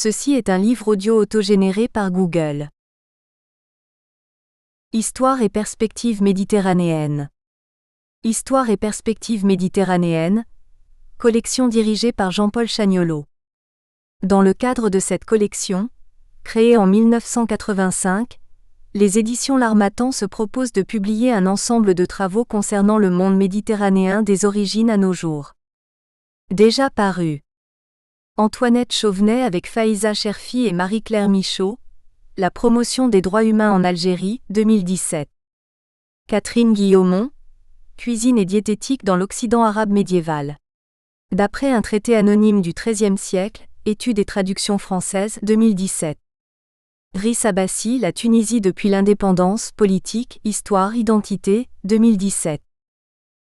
Ceci est un livre audio autogénéré par Google. Histoire et perspectives méditerranéennes. Histoire et perspectives méditerranéennes, collection dirigée par Jean-Paul Chagnolot. Dans le cadre de cette collection, créée en 1985, les éditions L'Harmattan se proposent de publier un ensemble de travaux concernant le monde méditerranéen des origines à nos jours. Déjà paru. Antoinette Chauvenet avec Faiza Cherfi et Marie-Claire Michaud, La promotion des droits humains en Algérie, 2017. Catherine Guillaumont, Cuisine et diététique dans l'Occident arabe médiéval. D'après un traité anonyme du XIIIe siècle, Études et traductions françaises, 2017. Riss Abbassi, La Tunisie depuis l'indépendance, politique, histoire, identité, 2017.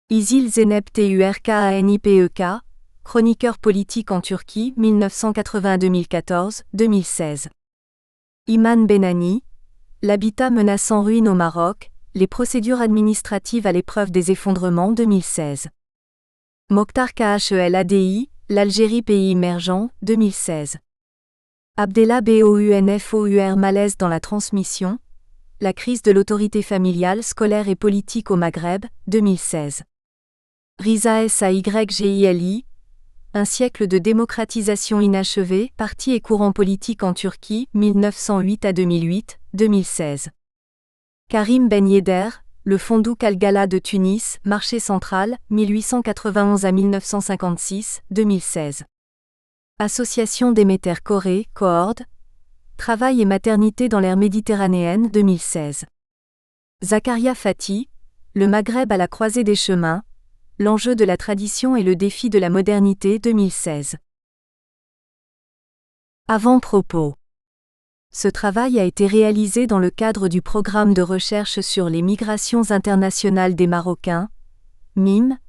Isil Zeynep Turkanipek, chroniqueur politique en Turquie, 1980-2014, 2016. Iman Benani, L'habitat menaçant ruine au Maroc, les procédures administratives à l'épreuve des effondrements, 2016. Mokhtar Kheladi, L'Algérie pays émergent, 2016. Abdellah Bounfour Malaise dans la transmission, la crise de l'autorité familiale, scolaire et politique au Maghreb, 2016. Riza Saygili, Un siècle de démocratisation inachevée, parti et courant politique en Turquie, 1908 à 2008, 2016. Karim Ben Yedder, Le Fondouk Al-Gala de Tunis, marché central, 1891 à 1956, 2016. Association Déméter Corée, Coord, Travail et maternité dans l'ère méditerranéenne, 2016. Zakaria Fati, Le Maghreb à la croisée des chemins, L'enjeu de la tradition et le défi de la modernité, 2016. Avant-propos. Ce travail a été réalisé dans le cadre du programme de recherche sur les migrations internationales des Marocains, MIM,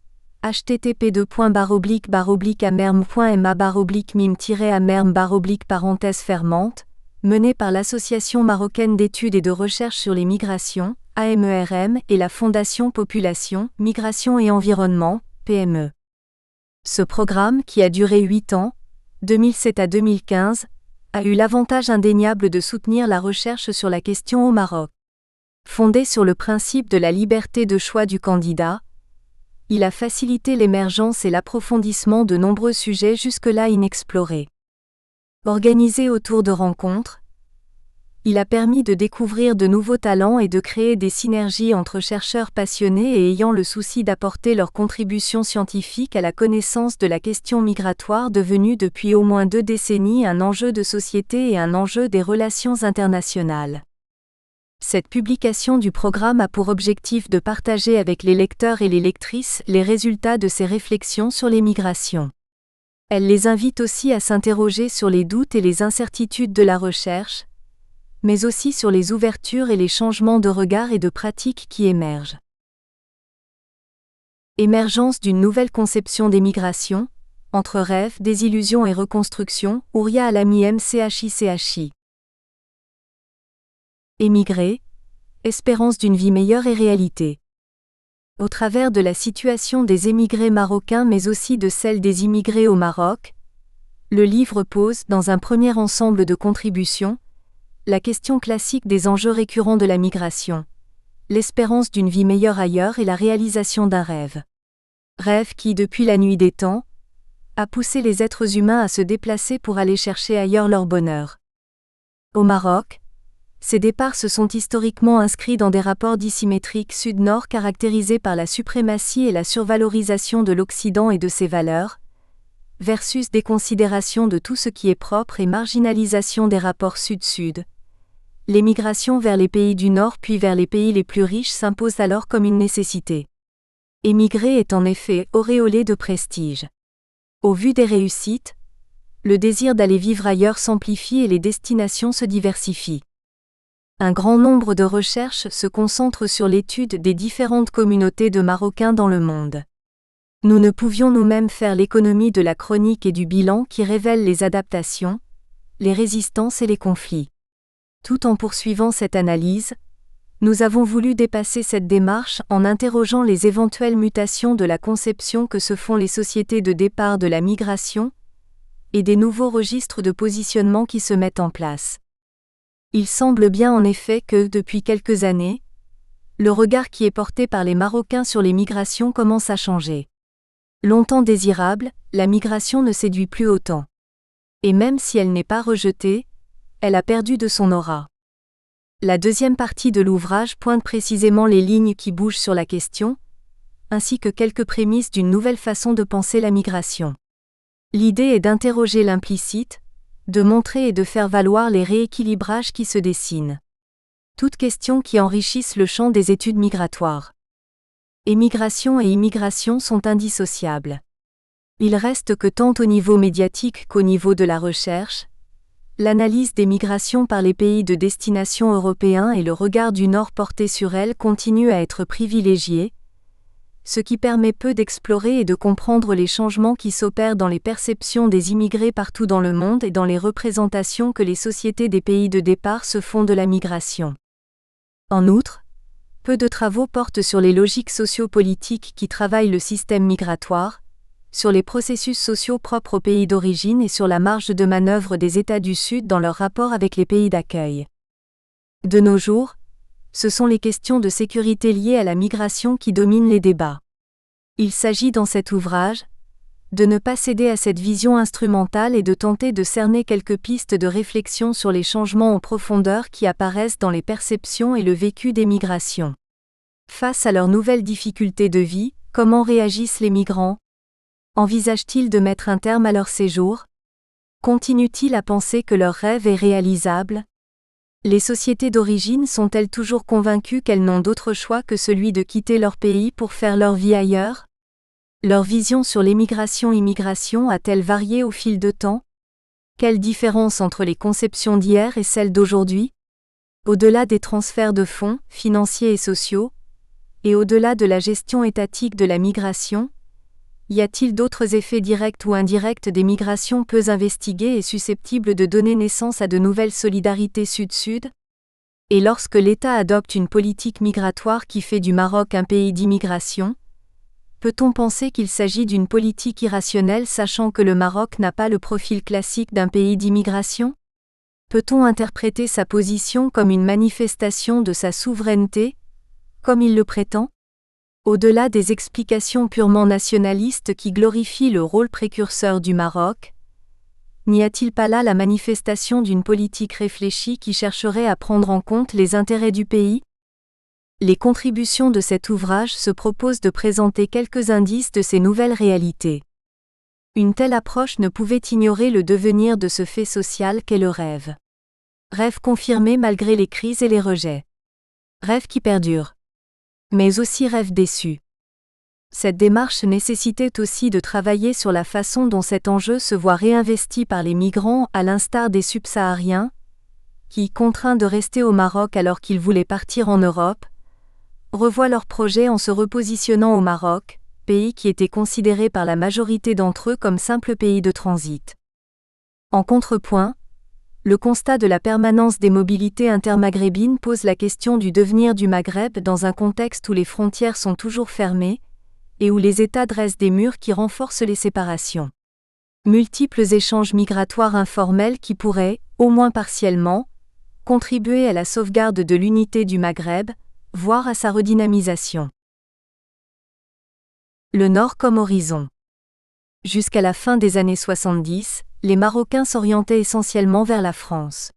http://amerm.ma/mim-amerm/parenthèse fermante, mené par l'Association marocaine d'études et de recherche sur les migrations, AMERM, et la Fondation Population, Migration et Environnement, PME. Ce programme, qui a duré 8 ans, 2007 à 2015, a eu l'avantage indéniable de soutenir la recherche sur la question au Maroc. Fondé sur le principe de la liberté de choix du candidat, il a facilité l'émergence et l'approfondissement de nombreux sujets jusque-là inexplorés. Organisé autour de rencontres, il a permis de découvrir de nouveaux talents et de créer des synergies entre chercheurs passionnés et ayant le souci d'apporter leur contribution scientifique à la connaissance de la question migratoire devenue depuis au moins 2 décennies un enjeu de société et un enjeu des relations internationales. Cette publication du programme a pour objectif de partager avec les lecteurs et les lectrices les résultats de ces réflexions sur les migrations. Elle les invite aussi à s'interroger sur les doutes et les incertitudes de la recherche, mais aussi sur les ouvertures et les changements de regard et de pratiques qui émergent. Émergence d'une nouvelle conception des migrations, entre rêve, désillusion et reconstruction, Ouria Alami MCHI. Émigrer, espérance d'une vie meilleure et réalité. Au travers de la situation des émigrés marocains mais aussi de celle des immigrés au Maroc, le livre pose, dans un premier ensemble de contributions, la question classique des enjeux récurrents de la migration, l'espérance d'une vie meilleure ailleurs et la réalisation d'un rêve. Rêve qui, depuis la nuit des temps, a poussé les êtres humains à se déplacer pour aller chercher ailleurs leur bonheur. Au Maroc, ces départs se sont historiquement inscrits dans des rapports dissymétriques sud-nord caractérisés par la suprématie et la survalorisation de l'Occident et de ses valeurs, versus des considérations de tout ce qui est propre et marginalisation des rapports sud-sud. L'émigration vers les pays du Nord puis vers les pays les plus riches s'impose alors comme une nécessité. Émigrer est en effet auréolé de prestige. Au vu des réussites, le désir d'aller vivre ailleurs s'amplifie et les destinations se diversifient. Un grand nombre de recherches se concentrent sur l'étude des différentes communautés de Marocains dans le monde. Nous ne pouvions nous-mêmes faire l'économie de la chronique et du bilan qui révèlent les adaptations, les résistances et les conflits. Tout en poursuivant cette analyse, nous avons voulu dépasser cette démarche en interrogeant les éventuelles mutations de la conception que se font les sociétés de départ de la migration, et des nouveaux registres de positionnement qui se mettent en place. Il semble bien en effet que, depuis quelques années, le regard qui est porté par les Marocains sur les migrations commence à changer. Longtemps désirable, la migration ne séduit plus autant. Et même si elle n'est pas rejetée, elle a perdu de son aura. La deuxième partie de l'ouvrage pointe précisément les lignes qui bougent sur la question, ainsi que quelques prémices d'une nouvelle façon de penser la migration. L'idée est d'interroger l'implicite, de montrer et de faire valoir les rééquilibrages qui se dessinent. Toutes questions qui enrichissent le champ des études migratoires. Émigration et immigration sont indissociables. Il reste que tant au niveau médiatique qu'au niveau de la recherche, l'analyse des migrations par les pays de destination européens et le regard du Nord porté sur elles continue à être privilégié, ce qui permet peu d'explorer et de comprendre les changements qui s'opèrent dans les perceptions des immigrés partout dans le monde et dans les représentations que les sociétés des pays de départ se font de la migration. En outre, peu de travaux portent sur les logiques sociopolitiques qui travaillent le système migratoire, sur les processus sociaux propres aux pays d'origine et sur la marge de manœuvre des États du Sud dans leur rapport avec les pays d'accueil. De nos jours, ce sont les questions de sécurité liées à la migration qui dominent les débats. Il s'agit dans cet ouvrage de ne pas céder à cette vision instrumentale et de tenter de cerner quelques pistes de réflexion sur les changements en profondeur qui apparaissent dans les perceptions et le vécu des migrations. Face à leurs nouvelles difficultés de vie, comment réagissent les migrants ? Envisagent-ils de mettre un terme à leur séjour ? Continuent-ils à penser que leur rêve est réalisable ? Les sociétés d'origine sont-elles toujours convaincues qu'elles n'ont d'autre choix que celui de quitter leur pays pour faire leur vie ailleurs ? Leur vision sur l'émigration-immigration a-t-elle varié au fil de temps ? Quelle différence entre les conceptions d'hier et celles d'aujourd'hui ? Au-delà des transferts de fonds, financiers et sociaux, et au-delà de la gestion étatique de la migration, y a-t-il d'autres effets directs ou indirects des migrations peu investigués et susceptibles de donner naissance à de nouvelles solidarités Sud-Sud ? Et lorsque l'État adopte une politique migratoire qui fait du Maroc un pays d'immigration, peut-on penser qu'il s'agit d'une politique irrationnelle sachant que le Maroc n'a pas le profil classique d'un pays d'immigration ? Peut-on interpréter sa position comme une manifestation de sa souveraineté, comme il le prétend ? Au-delà des explications purement nationalistes qui glorifient le rôle précurseur du Maroc, n'y a-t-il pas là la manifestation d'une politique réfléchie qui chercherait à prendre en compte les intérêts du pays ? Les contributions de cet ouvrage se proposent de présenter quelques indices de ces nouvelles réalités. Une telle approche ne pouvait ignorer le devenir de ce fait social qu'est le rêve. Rêve confirmé malgré les crises et les rejets. Rêve qui perdure. Mais aussi rêve déçu. Cette démarche nécessitait aussi de travailler sur la façon dont cet enjeu se voit réinvesti par les migrants à l'instar des subsahariens, qui, contraints de rester au Maroc alors qu'ils voulaient partir en Europe, revoient leurs projets en se repositionnant au Maroc, pays qui était considéré par la majorité d'entre eux comme simple pays de transit. En contrepoint, le constat de la permanence des mobilités intermaghrébines pose la question du devenir du Maghreb dans un contexte où les frontières sont toujours fermées, et où les États dressent des murs qui renforcent les séparations. Multiples échanges migratoires informels qui pourraient, au moins partiellement, contribuer à la sauvegarde de l'unité du Maghreb, voire à sa redynamisation. Le Nord comme horizon. Jusqu'à la fin des années 70, les Marocains s'orientaient essentiellement vers la France.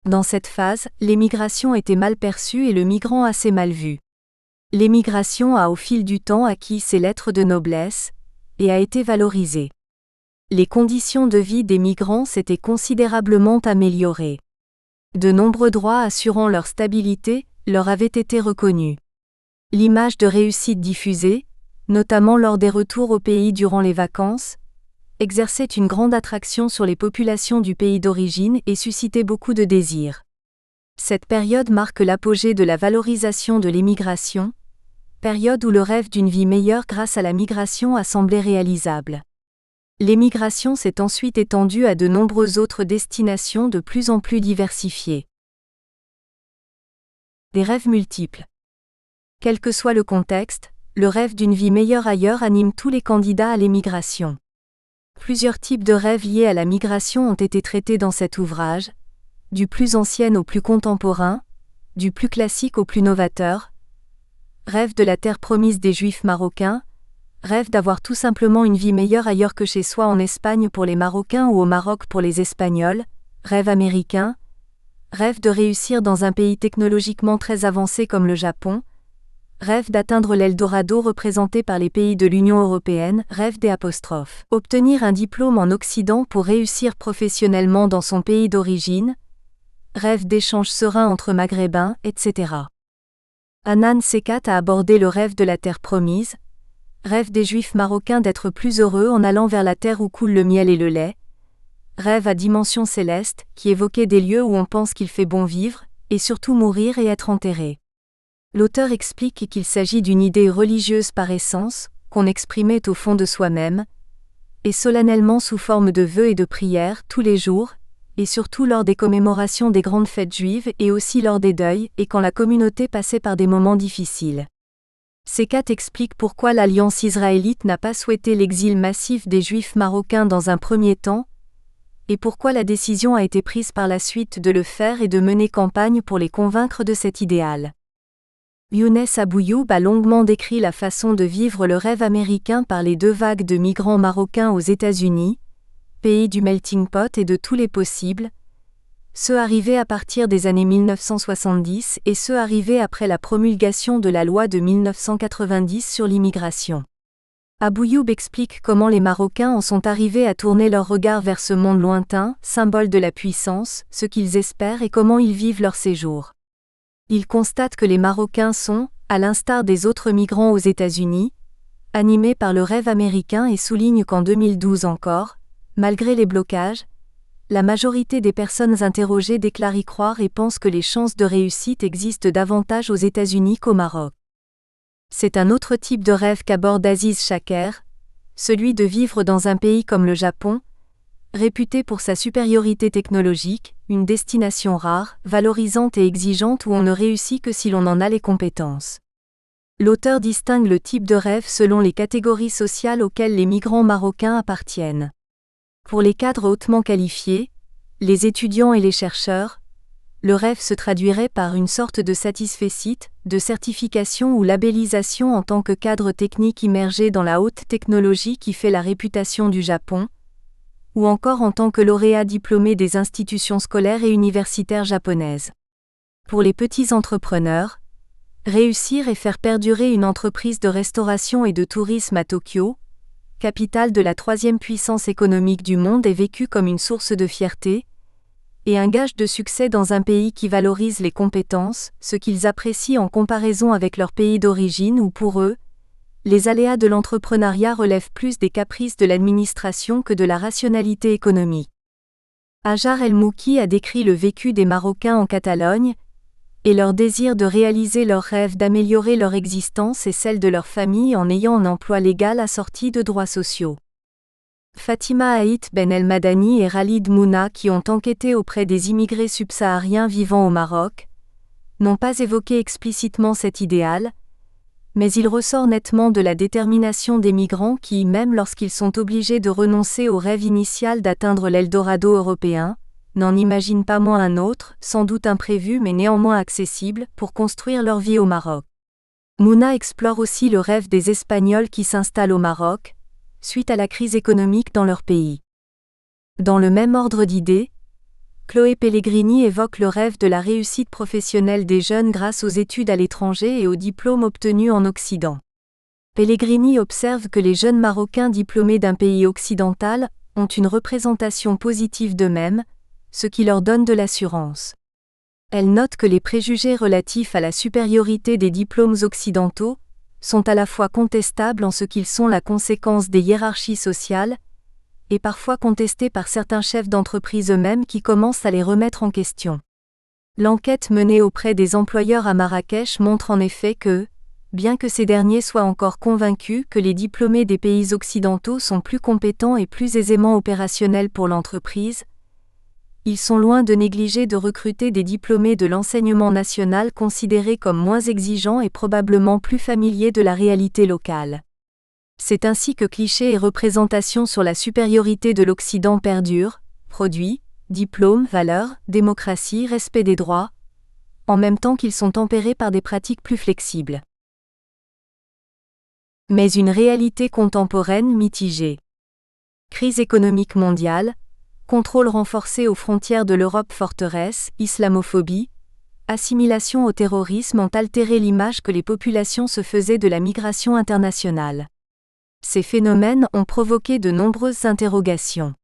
Dans cette phase, l'émigration était mal perçue et le migrant assez mal vu. L'émigration a au fil du temps acquis ses lettres de noblesse, et a été valorisée. Les conditions de vie des migrants s'étaient considérablement améliorées. De nombreux droits assurant leur stabilité leur avaient été reconnus. L'image de réussite diffusée, notamment lors des retours au pays durant les vacances, exerçait une grande attraction sur les populations du pays d'origine et suscitait beaucoup de désirs. Cette période marque l'apogée de la valorisation de l'émigration, période où le rêve d'une vie meilleure grâce à la migration a semblé réalisable. L'émigration s'est ensuite étendue à de nombreuses autres destinations de plus en plus diversifiées. Des rêves multiples. Quel que soit le contexte, le rêve d'une vie meilleure ailleurs anime tous les candidats à l'émigration. Plusieurs types de rêves liés à la migration ont été traités dans cet ouvrage, du plus ancien au plus contemporain, du plus classique au plus novateur. Rêve de la terre promise des Juifs marocains, rêve d'avoir tout simplement une vie meilleure ailleurs que chez soi en Espagne pour les Marocains ou au Maroc pour les Espagnols, rêve américain, rêve de réussir dans un pays technologiquement très avancé comme le Japon, rêve d'atteindre l'Eldorado représenté par les pays de l'Union européenne, rêve des apostrophes. Obtenir un diplôme en Occident pour réussir professionnellement dans son pays d'origine, rêve d'échanges sereins entre Maghrébins, etc. Hanan Sekat a abordé le rêve de la terre promise, rêve des Juifs marocains d'être plus heureux en allant vers la terre où coule le miel et le lait, rêve à dimension céleste, qui évoquait des lieux où on pense qu'il fait bon vivre, et surtout mourir et être enterré. L'auteur explique qu'il s'agit d'une idée religieuse par essence, qu'on exprimait au fond de soi-même, et solennellement sous forme de vœux et de prières tous les jours, et surtout lors des commémorations des grandes fêtes juives et aussi lors des deuils et quand la communauté passait par des moments difficiles. Sekat explique pourquoi l'Alliance israélite n'a pas souhaité l'exil massif des Juifs marocains dans un premier temps, et pourquoi la décision a été prise par la suite de le faire et de mener campagne pour les convaincre de cet idéal. Younes Abouyoub a longuement décrit la façon de vivre le rêve américain par les deux vagues de migrants marocains aux États-Unis, pays du melting pot et de tous les possibles, ceux arrivés à partir des années 1970 et ceux arrivés après la promulgation de la loi de 1990 sur l'immigration. Abouyoub explique comment les Marocains en sont arrivés à tourner leur regard vers ce monde lointain, symbole de la puissance, ce qu'ils espèrent et comment ils vivent leur séjour. Il constate que les Marocains sont, à l'instar des autres migrants aux États-Unis, animés par le rêve américain et souligne qu'en 2012 encore, malgré les blocages, la majorité des personnes interrogées déclarent y croire et pensent que les chances de réussite existent davantage aux États-Unis qu'au Maroc. C'est un autre type de rêve qu'aborde Aziz Shaker, celui de vivre dans un pays comme le Japon, réputé pour sa supériorité technologique, une destination rare, valorisante et exigeante où on ne réussit que si l'on en a les compétences. L'auteur distingue le type de rêve selon les catégories sociales auxquelles les migrants marocains appartiennent. Pour les cadres hautement qualifiés, les étudiants et les chercheurs, le rêve se traduirait par une sorte de satisfecit, de certification ou labellisation en tant que cadre technique immergé dans la haute technologie qui fait la réputation du Japon, ou encore en tant que lauréat diplômé des institutions scolaires et universitaires japonaises. Pour les petits entrepreneurs, réussir et faire perdurer une entreprise de restauration et de tourisme à Tokyo, capitale de la troisième puissance économique du monde, est vécu comme une source de fierté, et un gage de succès dans un pays qui valorise les compétences, ce qu'ils apprécient en comparaison avec leur pays d'origine où pour eux, les aléas de l'entrepreneuriat relèvent plus des caprices de l'administration que de la rationalité économique. Hajar El Mouki a décrit le vécu des Marocains en Catalogne, et leur désir de réaliser leur rêve d'améliorer leur existence et celle de leur famille en ayant un emploi légal assorti de droits sociaux. Fatima Haït Ben El Madani et Khalid Mouna, qui ont enquêté auprès des immigrés subsahariens vivant au Maroc, n'ont pas évoqué explicitement cet idéal, mais il ressort nettement de la détermination des migrants qui, même lorsqu'ils sont obligés de renoncer au rêve initial d'atteindre l'Eldorado européen, n'en imaginent pas moins un autre, sans doute imprévu mais néanmoins accessible, pour construire leur vie au Maroc. Mouna explore aussi le rêve des Espagnols qui s'installent au Maroc, suite à la crise économique dans leur pays. Dans le même ordre d'idées, Chloé Pellegrini évoque le rêve de la réussite professionnelle des jeunes grâce aux études à l'étranger et aux diplômes obtenus en Occident. Pellegrini observe que les jeunes Marocains diplômés d'un pays occidental ont une représentation positive d'eux-mêmes, ce qui leur donne de l'assurance. Elle note que les préjugés relatifs à la supériorité des diplômes occidentaux sont à la fois contestables en ce qu'ils sont la conséquence des hiérarchies sociales, et parfois contestés par certains chefs d'entreprise eux-mêmes qui commencent à les remettre en question. L'enquête menée auprès des employeurs à Marrakech montre en effet que, bien que ces derniers soient encore convaincus que les diplômés des pays occidentaux sont plus compétents et plus aisément opérationnels pour l'entreprise, ils sont loin de négliger de recruter des diplômés de l'enseignement national considérés comme moins exigeants et probablement plus familiers de la réalité locale. C'est ainsi que clichés et représentations sur la supériorité de l'Occident perdurent, produits, diplômes, valeurs, démocratie, respect des droits, en même temps qu'ils sont tempérés par des pratiques plus flexibles. Mais une réalité contemporaine mitigée. Crise économique mondiale, contrôle renforcé aux frontières de l'Europe forteresse, islamophobie, assimilation au terrorisme ont altéré l'image que les populations se faisaient de la migration internationale. Ces phénomènes ont provoqué de nombreuses interrogations.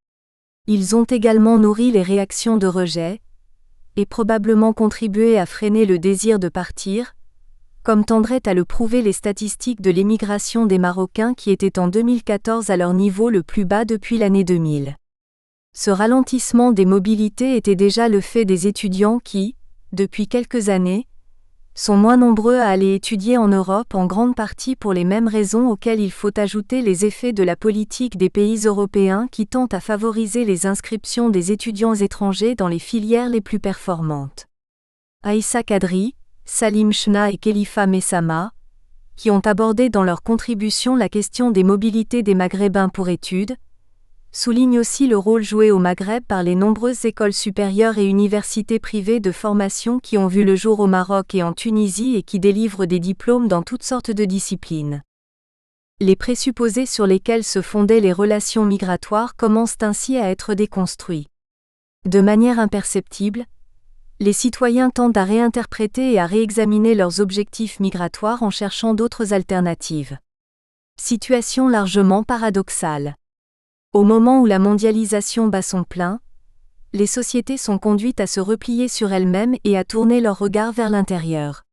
Ils ont également nourri les réactions de rejet, et probablement contribué à freiner le désir de partir, comme tendraient à le prouver les statistiques de l'émigration des Marocains qui étaient en 2014 à leur niveau le plus bas depuis l'année 2000. Ce ralentissement des mobilités était déjà le fait des étudiants qui, depuis quelques années, sont moins nombreux à aller étudier en Europe en grande partie pour les mêmes raisons auxquelles il faut ajouter les effets de la politique des pays européens qui tentent à favoriser les inscriptions des étudiants étrangers dans les filières les plus performantes. Aïssa Kadri, Salim Chna et Khalifa Messama, qui ont abordé dans leur contribution la question des mobilités des Maghrébins pour études, soulignent aussi le rôle joué au Maghreb par les nombreuses écoles supérieures et universités privées de formation qui ont vu le jour au Maroc et en Tunisie et qui délivrent des diplômes dans toutes sortes de disciplines. Les présupposés sur lesquels se fondaient les relations migratoires commencent ainsi à être déconstruits. De manière imperceptible, les citoyens tendent à réinterpréter et à réexaminer leurs objectifs migratoires en cherchant d'autres alternatives. Situation largement paradoxale. Au moment où la mondialisation bat son plein, les sociétés sont conduites à se replier sur elles-mêmes et à tourner leur regard vers l'intérieur.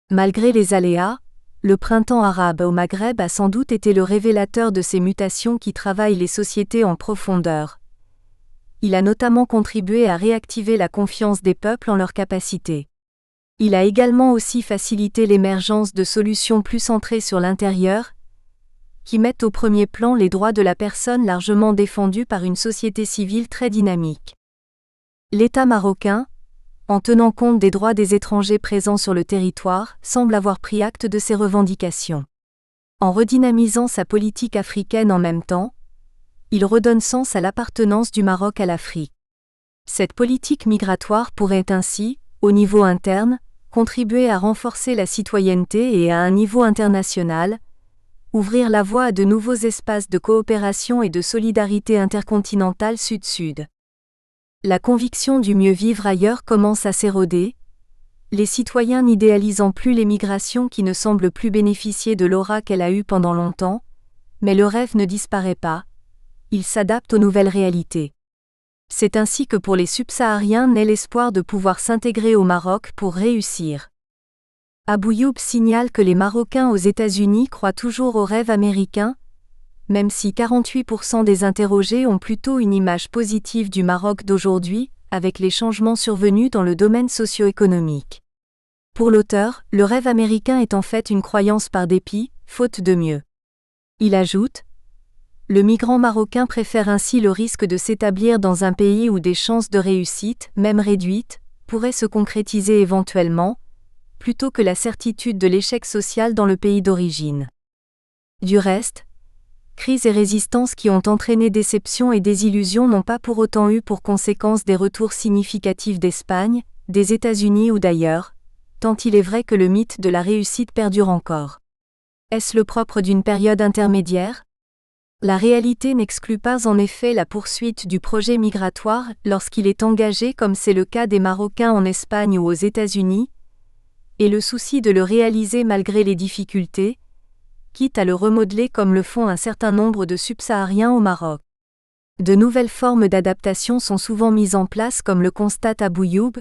Malgré les aléas, le printemps arabe au Maghreb a sans doute été le révélateur de ces mutations qui travaillent les sociétés en profondeur. Il a notamment contribué à réactiver la confiance des peuples en leurs capacités. Il a également aussi facilité l'émergence de solutions plus centrées sur l'intérieur, qui mettent au premier plan les droits de la personne largement défendus par une société civile très dynamique. L'État marocain, en tenant compte des droits des étrangers présents sur le territoire, semble avoir pris acte de ces revendications. En redynamisant sa politique africaine en même temps, il redonne sens à l'appartenance du Maroc à l'Afrique. Cette politique migratoire pourrait ainsi, au niveau interne, contribuer à renforcer la citoyenneté et à un niveau international, ouvrir la voie à de nouveaux espaces de coopération et de solidarité intercontinentale sud-sud. La conviction du mieux vivre ailleurs commence à s'éroder, les citoyens n'idéalisant plus l'émigration qui ne semble plus bénéficier de l'aura qu'elle a eue pendant longtemps, mais le rêve ne disparaît pas, il s'adapte aux nouvelles réalités. C'est ainsi que pour les subsahariens naît l'espoir de pouvoir s'intégrer au Maroc pour réussir. Abouyoub signale que les Marocains aux États-Unis croient toujours au rêve américain, même si 48% des interrogés ont plutôt une image positive du Maroc d'aujourd'hui, avec les changements survenus dans le domaine socio-économique. Pour l'auteur, le rêve américain est en fait une croyance par dépit, faute de mieux. Il ajoute : le migrant marocain préfère ainsi le risque de s'établir dans un pays où des chances de réussite, même réduites, pourraient se concrétiser éventuellement, plutôt que la certitude de l'échec social dans le pays d'origine. Du reste, crise et résistance qui ont entraîné déception et désillusion n'ont pas pour autant eu pour conséquence des retours significatifs d'Espagne, des États-Unis ou d'ailleurs, tant il est vrai que le mythe de la réussite perdure encore. Est-ce le propre d'une période intermédiaire ? La réalité n'exclut pas en effet la poursuite du projet migratoire lorsqu'il est engagé comme c'est le cas des Marocains en Espagne ou aux États-Unis, et le souci de le réaliser malgré les difficultés, quitte à le remodeler comme le font un certain nombre de subsahariens au Maroc. De nouvelles formes d'adaptation sont souvent mises en place comme le constate Abouyoub,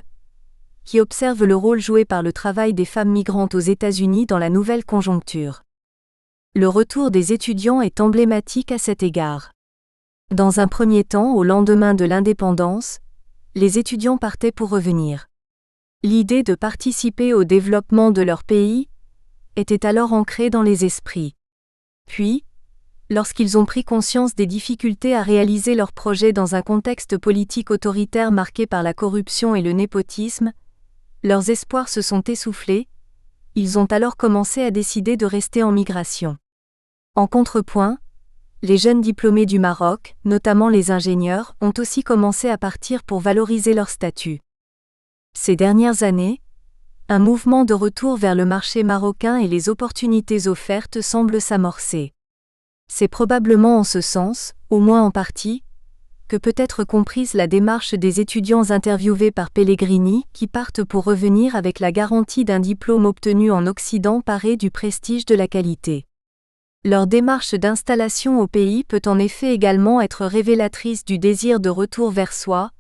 qui observe le rôle joué par le travail des femmes migrantes aux États-Unis dans la nouvelle conjoncture. Le retour des étudiants est emblématique à cet égard. Dans un premier temps, au lendemain de l'indépendance, les étudiants partaient pour revenir. L'idée de participer au développement de leur pays était alors ancrée dans les esprits. Puis, lorsqu'ils ont pris conscience des difficultés à réaliser leurs projets dans un contexte politique autoritaire marqué par la corruption et le népotisme, leurs espoirs se sont essoufflés, ils ont alors commencé à décider de rester en migration. En contrepoint, les jeunes diplômés du Maroc, notamment les ingénieurs, ont aussi commencé à partir pour valoriser leur statut. Ces dernières années, un mouvement de retour vers le marché marocain et les opportunités offertes semble s'amorcer. C'est probablement en ce sens, au moins en partie, que peut être comprise la démarche des étudiants interviewés par Pellegrini qui partent pour revenir avec la garantie d'un diplôme obtenu en Occident paré du prestige de la qualité. Leur démarche d'installation au pays peut en effet également être révélatrice du désir de retour vers soi,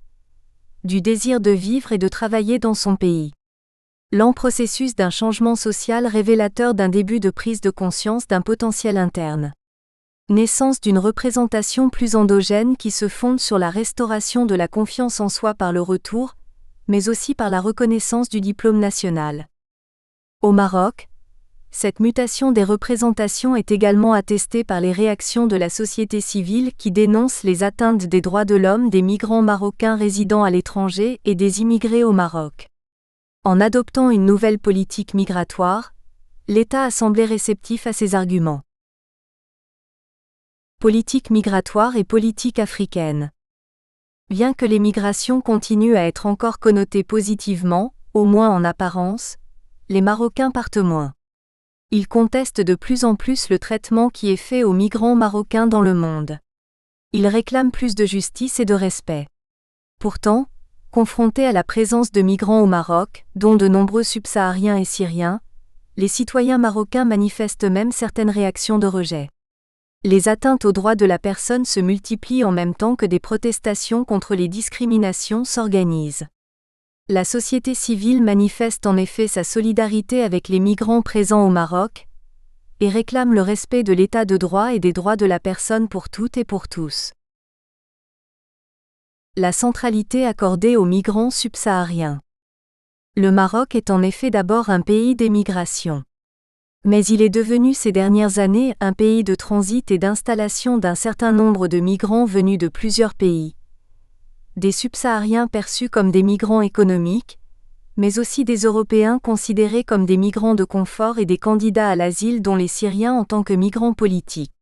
du désir de vivre et de travailler dans son pays. Lent processus d'un changement social révélateur d'un début de prise de conscience d'un potentiel interne. Naissance d'une représentation plus endogène qui se fonde sur la restauration de la confiance en soi par le retour, mais aussi par la reconnaissance du diplôme national. Au Maroc, cette mutation des représentations est également attestée par les réactions de la société civile qui dénonce les atteintes des droits de l'homme des migrants marocains résidant à l'étranger et des immigrés au Maroc. En adoptant une nouvelle politique migratoire, l'État a semblé réceptif à ces arguments. Politique migratoire et politique africaine. Bien que les migrations continuent à être encore connotées positivement, au moins en apparence, les Marocains partent moins. Ils contestent de plus en plus le traitement qui est fait aux migrants marocains dans le monde. Ils réclament plus de justice et de respect. Pourtant, confrontés à la présence de migrants au Maroc, dont de nombreux subsahariens et syriens, les citoyens marocains manifestent même certaines réactions de rejet. Les atteintes aux droits de la personne se multiplient en même temps que des protestations contre les discriminations s'organisent. La société civile manifeste en effet sa solidarité avec les migrants présents au Maroc et réclame le respect de l'état de droit et des droits de la personne pour toutes et pour tous. La centralité accordée aux migrants subsahariens. Le Maroc est en effet d'abord un pays d'émigration. Mais il est devenu ces dernières années un pays de transit et d'installation d'un certain nombre de migrants venus de plusieurs pays. Des subsahariens perçus comme des migrants économiques, mais aussi des Européens considérés comme des migrants de confort et des candidats à l'asile dont les Syriens en tant que migrants politiques.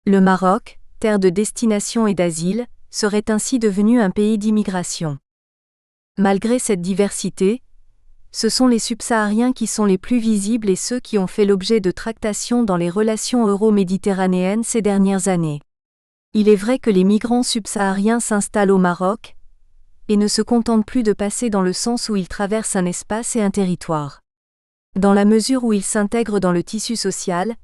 Le Maroc, terre de destination et d'asile, serait ainsi devenu un pays d'immigration. Malgré cette diversité, ce sont les subsahariens qui sont les plus visibles et ceux qui ont fait l'objet de tractations dans les relations euro-méditerranéennes ces dernières années. Il est vrai que les migrants subsahariens s'installent au Maroc et ne se contentent plus de passer dans le sens où ils traversent un espace et un territoire. Dans la mesure où ils s'intègrent dans le tissu social,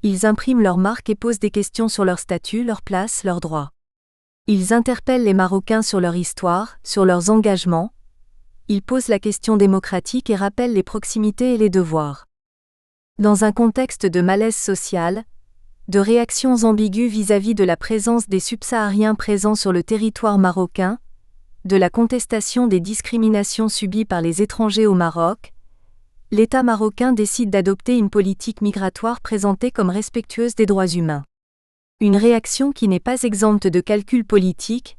ils impriment leur marque et posent des questions sur leur statut, leur place, leurs droits. Ils interpellent les Marocains sur leur histoire, sur leurs engagements. Ils posent la question démocratique et rappellent les proximités et les devoirs. Dans un contexte de malaise social, de réactions ambiguës vis-à-vis de la présence des subsahariens présents sur le territoire marocain, de la contestation des discriminations subies par les étrangers au Maroc, l'État marocain décide d'adopter une politique migratoire présentée comme respectueuse des droits humains. Une réaction qui n'est pas exempte de calculs politiques,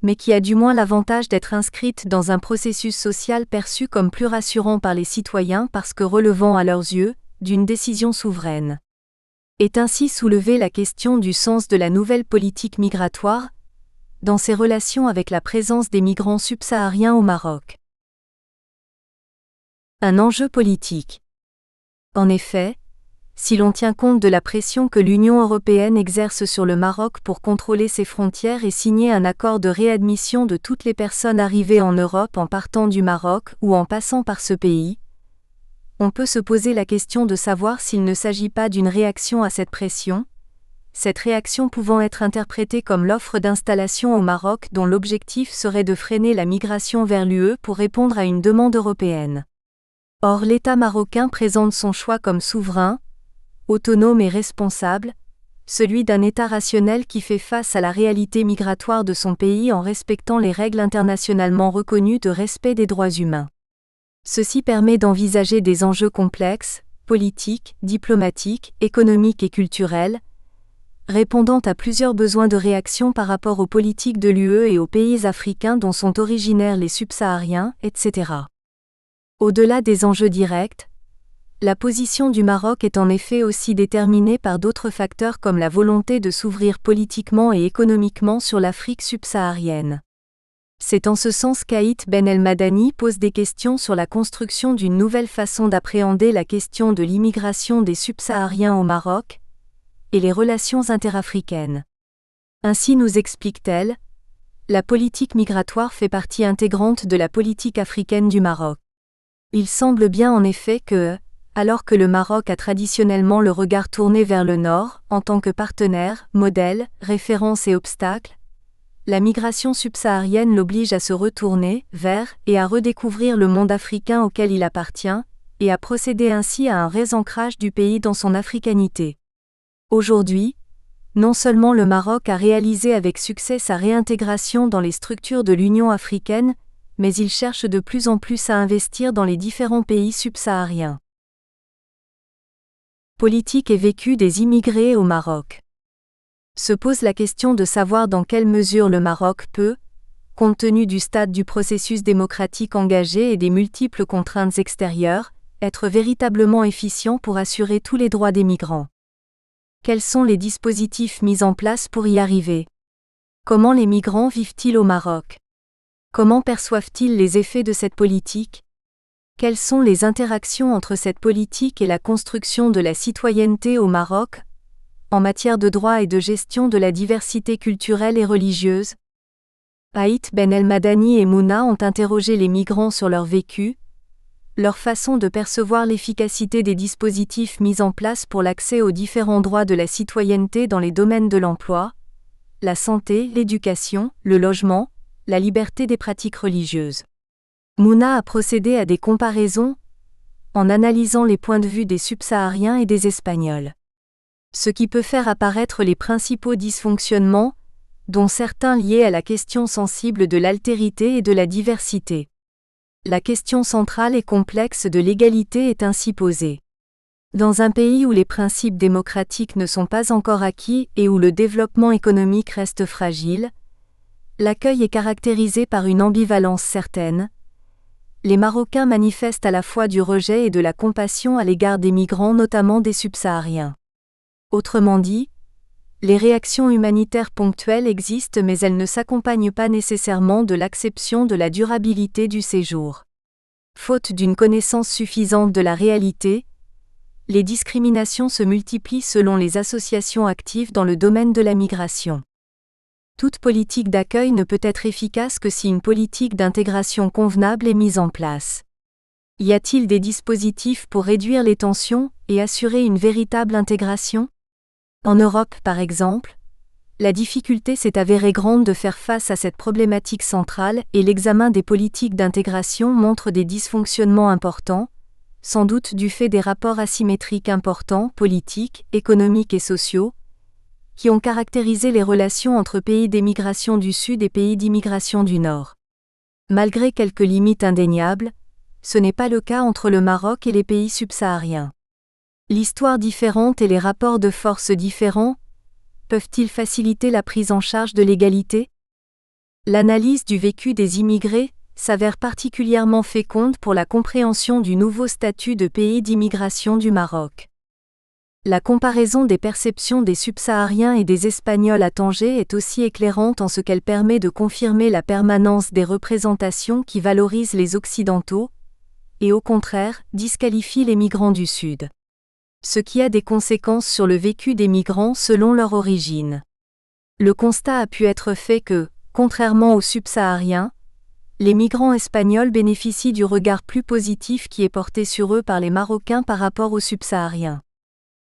mais qui a du moins l'avantage d'être inscrite dans un processus social perçu comme plus rassurant par les citoyens parce que relevant à leurs yeux d'une décision souveraine. Est ainsi soulevée la question du sens de la nouvelle politique migratoire, dans ses relations avec la présence des migrants subsahariens au Maroc. Un enjeu politique. En effet, si l'on tient compte de la pression que l'Union européenne exerce sur le Maroc pour contrôler ses frontières et signer un accord de réadmission de toutes les personnes arrivées en Europe en partant du Maroc ou en passant par ce pays, on peut se poser la question de savoir s'il ne s'agit pas d'une réaction à cette pression, cette réaction pouvant être interprétée comme l'offre d'installation au Maroc dont l'objectif serait de freiner la migration vers l'UE pour répondre à une demande européenne. Or l'État marocain présente son choix comme souverain, autonome et responsable, celui d'un État rationnel qui fait face à la réalité migratoire de son pays en respectant les règles internationalement reconnues de respect des droits humains. Ceci permet d'envisager des enjeux complexes, politiques, diplomatiques, économiques et culturels, répondant à plusieurs besoins de réaction par rapport aux politiques de l'UE et aux pays africains dont sont originaires les subsahariens, etc. Au-delà des enjeux directs, La position du Maroc est en effet aussi déterminée par d'autres facteurs comme la volonté de s'ouvrir politiquement et économiquement sur l'Afrique subsaharienne. C'est en ce sens qu'Aït Ben El-Madani pose des questions sur la construction d'une nouvelle façon d'appréhender la question de l'immigration des subsahariens au Maroc et les relations interafricaines. Ainsi nous explique-t-elle, la politique migratoire fait partie intégrante de la politique africaine du Maroc. Il semble bien en effet que, alors que le Maroc a traditionnellement le regard tourné vers le nord, en tant que partenaire, modèle, référence et obstacle, la migration subsaharienne l'oblige à se retourner vers et à redécouvrir le monde africain auquel il appartient, et à procéder ainsi à un réancrage du pays dans son africanité. Aujourd'hui, non seulement le Maroc a réalisé avec succès sa réintégration dans les structures de l'Union africaine, mais il cherche de plus en plus à investir dans les différents pays subsahariens. Politique et vécu des immigrés au Maroc. Se pose la question de savoir dans quelle mesure le Maroc peut, compte tenu du stade du processus démocratique engagé et des multiples contraintes extérieures, être véritablement efficient pour assurer tous les droits des migrants. Quels sont les dispositifs mis en place pour y arriver? Comment les migrants vivent-ils au Maroc? Comment perçoivent-ils les effets de cette politique? Quelles sont les interactions entre cette politique et la construction de la citoyenneté au Maroc, en matière de droit et de gestion de la diversité culturelle et religieuse? Aït Ben El-Madani et Mouna ont interrogé les migrants sur leur vécu, leur façon de percevoir l'efficacité des dispositifs mis en place pour l'accès aux différents droits de la citoyenneté dans les domaines de l'emploi, la santé, l'éducation, le logement, la liberté des pratiques religieuses. Mouna a procédé à des comparaisons en analysant les points de vue des subsahariens et des Espagnols. Ce qui peut faire apparaître les principaux dysfonctionnements, dont certains liés à la question sensible de l'altérité et de la diversité. La question centrale et complexe de l'égalité est ainsi posée. Dans un pays où les principes démocratiques ne sont pas encore acquis et où le développement économique reste fragile, l'accueil est caractérisé par une ambivalence certaine. Les Marocains manifestent à la fois du rejet et de la compassion à l'égard des migrants, notamment des subsahariens. Autrement dit, les réactions humanitaires ponctuelles existent mais elles ne s'accompagnent pas nécessairement de l'acception de la durabilité du séjour. Faute d'une connaissance suffisante de la réalité, les discriminations se multiplient selon les associations actives dans le domaine de la migration. Toute politique d'accueil ne peut être efficace que si une politique d'intégration convenable est mise en place. Y a-t-il des dispositifs pour réduire les tensions et assurer une véritable intégration? En Europe, par exemple, la difficulté s'est avérée grande de faire face à cette problématique centrale et l'examen des politiques d'intégration montre des dysfonctionnements importants, sans doute du fait des rapports asymétriques importants, politiques, économiques et sociaux, qui ont caractérisé les relations entre pays d'émigration du Sud et pays d'immigration du Nord. Malgré quelques limites indéniables, ce n'est pas le cas entre le Maroc et les pays subsahariens. L'histoire différente et les rapports de force différents peuvent-ils faciliter la prise en charge de l'égalité? L'analyse du vécu des immigrés s'avère particulièrement féconde pour la compréhension du nouveau statut de pays d'immigration du Maroc. La comparaison des perceptions des subsahariens et des Espagnols à Tanger est aussi éclairante en ce qu'elle permet de confirmer la permanence des représentations qui valorisent les Occidentaux et au contraire disqualifient les migrants du Sud. Ce qui a des conséquences sur le vécu des migrants selon leur origine. Le constat a pu être fait que, contrairement aux subsahariens, les migrants espagnols bénéficient du regard plus positif qui est porté sur eux par les Marocains par rapport aux subsahariens.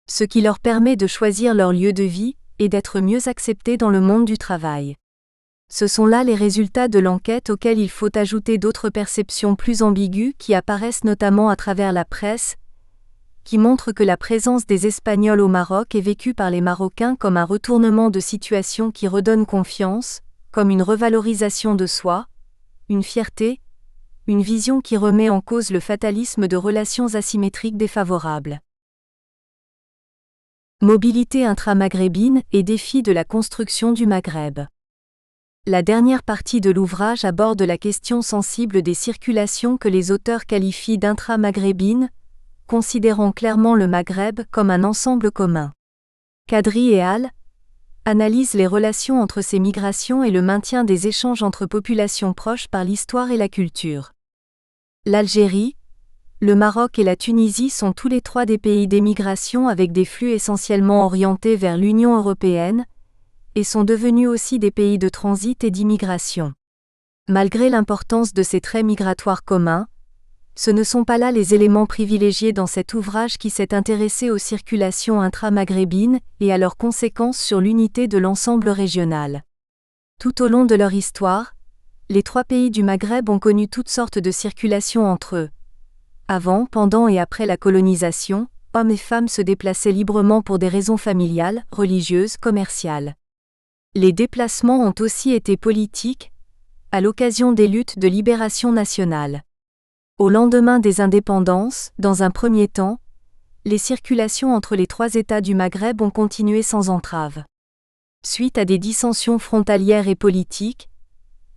Ce qui leur permet de choisir leur lieu de vie et d'être mieux acceptés dans le monde du travail. Ce sont là les résultats de l'enquête auxquels il faut ajouter d'autres perceptions plus ambiguës qui apparaissent notamment à travers la presse, qui montrent que la présence des Espagnols au Maroc est vécue par les Marocains comme un retournement de situation qui redonne confiance, comme une revalorisation de soi, une fierté, une vision qui remet en cause le fatalisme de relations asymétriques défavorables. Mobilité intra-maghrébine et défis de la construction du Maghreb. La dernière partie de l'ouvrage aborde la question sensible des circulations que les auteurs qualifient d'intra-maghrébines, considérant clairement le Maghreb comme un ensemble commun. Kadri et al. Analysent les relations entre ces migrations et le maintien des échanges entre populations proches par l'histoire et la culture. L'Algérie, le Maroc et la Tunisie sont tous les trois des pays d'émigration avec des flux essentiellement orientés vers l'Union européenne, et sont devenus aussi des pays de transit et d'immigration. Malgré l'importance de ces traits migratoires communs, ce ne sont pas là les éléments privilégiés dans cet ouvrage qui s'est intéressé aux circulations intra-maghrébines et à leurs conséquences sur l'unité de l'ensemble régional. Tout au long de leur histoire, les trois pays du Maghreb ont connu toutes sortes de circulations entre eux. Avant, pendant et après la colonisation, hommes et femmes se déplaçaient librement pour des raisons familiales, religieuses, commerciales. Les déplacements ont aussi été politiques, à l'occasion des luttes de libération nationale. Au lendemain des indépendances, dans un premier temps, les circulations entre les trois États du Maghreb ont continué sans entrave. Suite à des dissensions frontalières et politiques,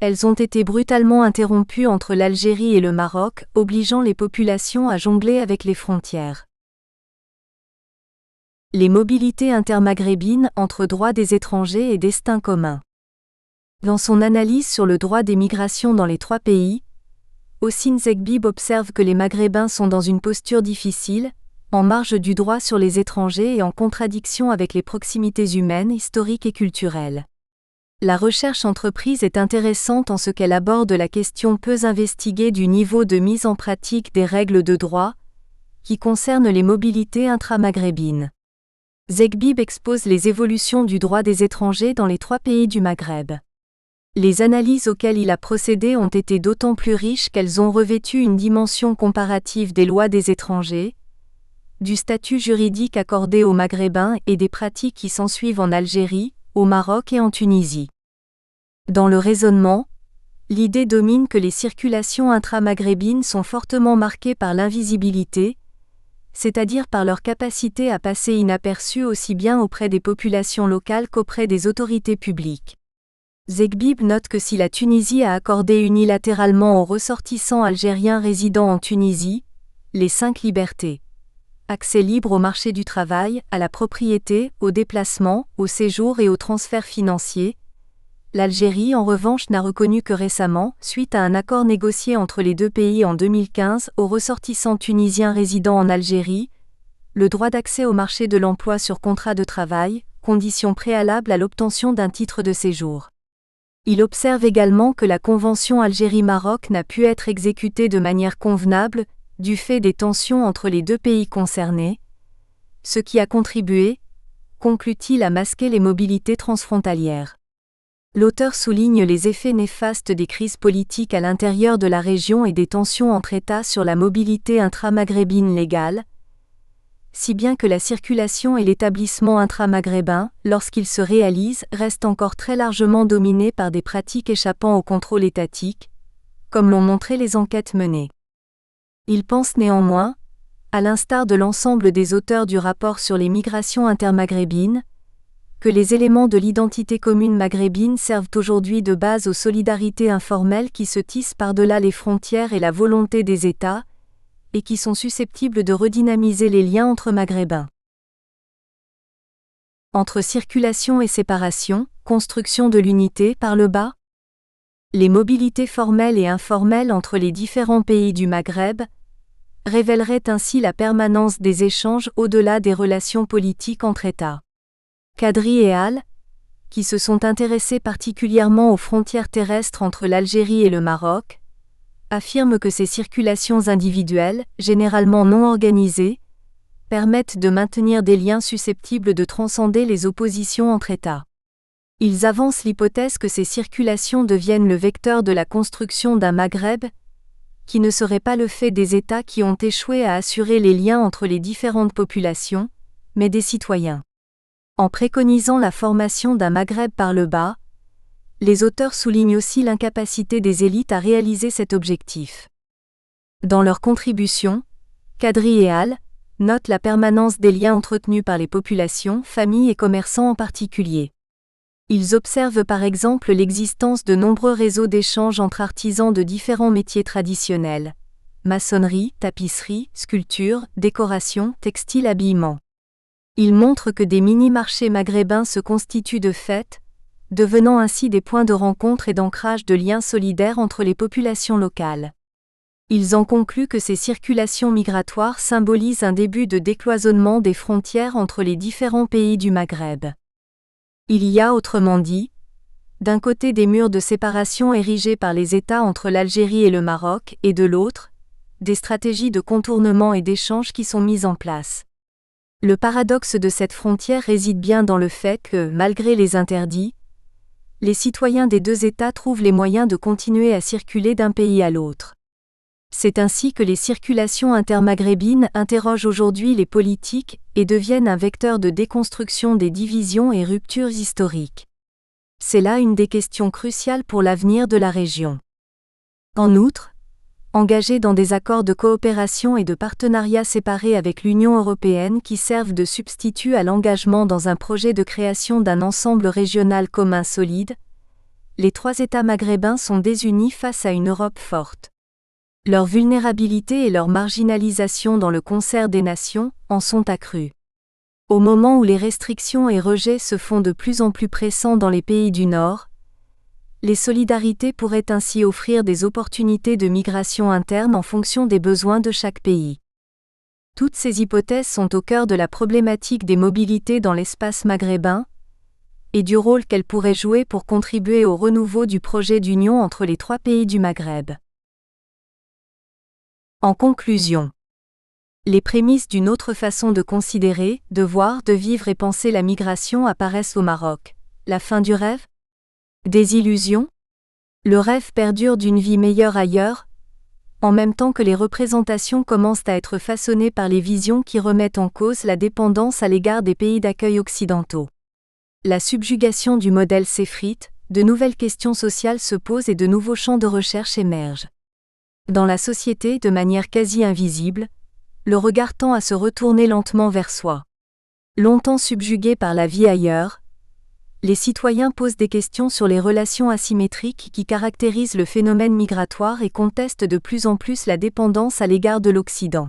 elles ont été brutalement interrompues entre l'Algérie et le Maroc, obligeant les populations à jongler avec les frontières. Les mobilités intermaghrébines entre droit des étrangers et destin commun. Dans son analyse sur le droit des migrations dans les trois pays, Hossein Zegbib observe que les Maghrébins sont dans une posture difficile, en marge du droit sur les étrangers et en contradiction avec les proximités humaines, historiques et culturelles. La recherche entreprise est intéressante en ce qu'elle aborde la question peu investiguée du niveau de mise en pratique des règles de droit, qui concernent les mobilités intra-maghrébines. Zegbib expose les évolutions du droit des étrangers dans les trois pays du Maghreb. Les analyses auxquelles il a procédé ont été d'autant plus riches qu'elles ont revêtu une dimension comparative des lois des étrangers, du statut juridique accordé aux Maghrébins et des pratiques qui s'ensuivent en Algérie, au Maroc et en Tunisie. Dans le raisonnement, l'idée domine que les circulations intra-maghrébines sont fortement marquées par l'invisibilité, c'est-à-dire par leur capacité à passer inaperçues aussi bien auprès des populations locales qu'auprès des autorités publiques. Zegbib note que si la Tunisie a accordé unilatéralement aux ressortissants algériens résidant en Tunisie les 5 libertés, accès libre au marché du travail, à la propriété, au déplacement, au séjour et au transfert financier, l'Algérie en revanche n'a reconnu que récemment, suite à un accord négocié entre les deux pays en 2015 aux ressortissants tunisiens résidant en Algérie, le droit d'accès au marché de l'emploi sur contrat de travail, condition préalable à l'obtention d'un titre de séjour. Il observe également que la convention Algérie-Maroc n'a pu être exécutée de manière convenable, du fait des tensions entre les deux pays concernés, ce qui a contribué, conclut-il, à masquer les mobilités transfrontalières. L'auteur souligne les effets néfastes des crises politiques à l'intérieur de la région et des tensions entre États sur la mobilité intra-maghrébine légale, si bien que la circulation et l'établissement intra-maghrébin, lorsqu'ils se réalisent, restent encore très largement dominés par des pratiques échappant au contrôle étatique, comme l'ont montré les enquêtes menées. Il pense néanmoins, à l'instar de l'ensemble des auteurs du rapport sur les migrations intermaghrébines, que les éléments de l'identité commune maghrébine servent aujourd'hui de base aux solidarités informelles qui se tissent par-delà les frontières et la volonté des États, et qui sont susceptibles de redynamiser les liens entre Maghrébins. Entre circulation et séparation, construction de l'unité par le bas. Les mobilités formelles et informelles entre les différents pays du Maghreb révéleraient ainsi la permanence des échanges au-delà des relations politiques entre États. Kadri et al., qui se sont intéressés particulièrement aux frontières terrestres entre l'Algérie et le Maroc, affirment que ces circulations individuelles, généralement non organisées, permettent de maintenir des liens susceptibles de transcender les oppositions entre États. Ils avancent l'hypothèse que ces circulations deviennent le vecteur de la construction d'un Maghreb, qui ne serait pas le fait des États qui ont échoué à assurer les liens entre les différentes populations, mais des citoyens. En préconisant la formation d'un Maghreb par le bas, les auteurs soulignent aussi l'incapacité des élites à réaliser cet objectif. Dans leur contribution, Kadri et al. Notent la permanence des liens entretenus par les populations, familles et commerçants en particulier. Ils observent par exemple l'existence de nombreux réseaux d'échanges entre artisans de différents métiers traditionnels, maçonnerie, tapisserie, sculpture, décoration, textile, habillement. Il montre que des mini-marchés maghrébins se constituent de fait, devenant ainsi des points de rencontre et d'ancrage de liens solidaires entre les populations locales. Ils en concluent que ces circulations migratoires symbolisent un début de décloisonnement des frontières entre les différents pays du Maghreb. Il y a, autrement dit, d'un côté des murs de séparation érigés par les États entre l'Algérie et le Maroc, et de l'autre, des stratégies de contournement et d'échange qui sont mises en place. Le paradoxe de cette frontière réside bien dans le fait que, malgré les interdits, les citoyens des deux États trouvent les moyens de continuer à circuler d'un pays à l'autre. C'est ainsi que les circulations intermaghrébines interrogent aujourd'hui les politiques et deviennent un vecteur de déconstruction des divisions et ruptures historiques. C'est là une des questions cruciales pour l'avenir de la région. En outre, engagés dans des accords de coopération et de partenariat séparés avec l'Union européenne qui servent de substitut à l'engagement dans un projet de création d'un ensemble régional commun solide, les trois États maghrébins sont désunis face à une Europe forte. Leur vulnérabilité et leur marginalisation dans le concert des nations en sont accrues. Au moment où les restrictions et rejets se font de plus en plus pressants dans les pays du Nord, les solidarités pourraient ainsi offrir des opportunités de migration interne en fonction des besoins de chaque pays. Toutes ces hypothèses sont au cœur de la problématique des mobilités dans l'espace maghrébin et du rôle qu'elles pourraient jouer pour contribuer au renouveau du projet d'union entre les trois pays du Maghreb. En conclusion, les prémices d'une autre façon de considérer, de voir, de vivre et penser la migration apparaissent au Maroc. La fin du rêve ? Des illusions ? Le rêve perdure d'une vie meilleure ailleurs, en même temps que les représentations commencent à être façonnées par les visions qui remettent en cause la dépendance à l'égard des pays d'accueil occidentaux. La subjugation du modèle s'effrite, de nouvelles questions sociales se posent et de nouveaux champs de recherche émergent. Dans la société, de manière quasi invisible, le regard tend à se retourner lentement vers soi. Longtemps subjugués par la vie ailleurs, les citoyens posent des questions sur les relations asymétriques qui caractérisent le phénomène migratoire et contestent de plus en plus la dépendance à l'égard de l'Occident.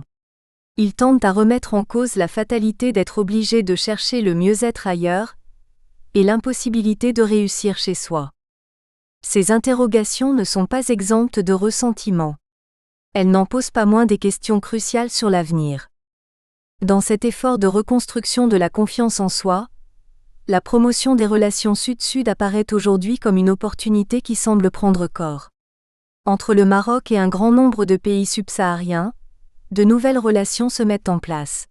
Ils tendent à remettre en cause la fatalité d'être obligés de chercher le mieux-être ailleurs et l'impossibilité de réussir chez soi. Ces interrogations ne sont pas exemptes de ressentiment. Elles n'en posent pas moins des questions cruciales sur l'avenir. Dans cet effort de reconstruction de la confiance en soi, la promotion des relations Sud-Sud apparaît aujourd'hui comme une opportunité qui semble prendre corps. Entre le Maroc et un grand nombre de pays subsahariens, de nouvelles relations se mettent en place.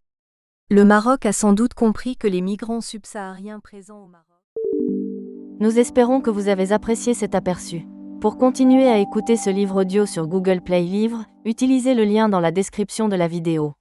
Le Maroc a sans doute compris que les migrants subsahariens présents au Maroc. Nous espérons que vous avez apprécié cet aperçu. Pour continuer à écouter ce livre audio sur Google Play Livres, utilisez le lien dans la description de la vidéo.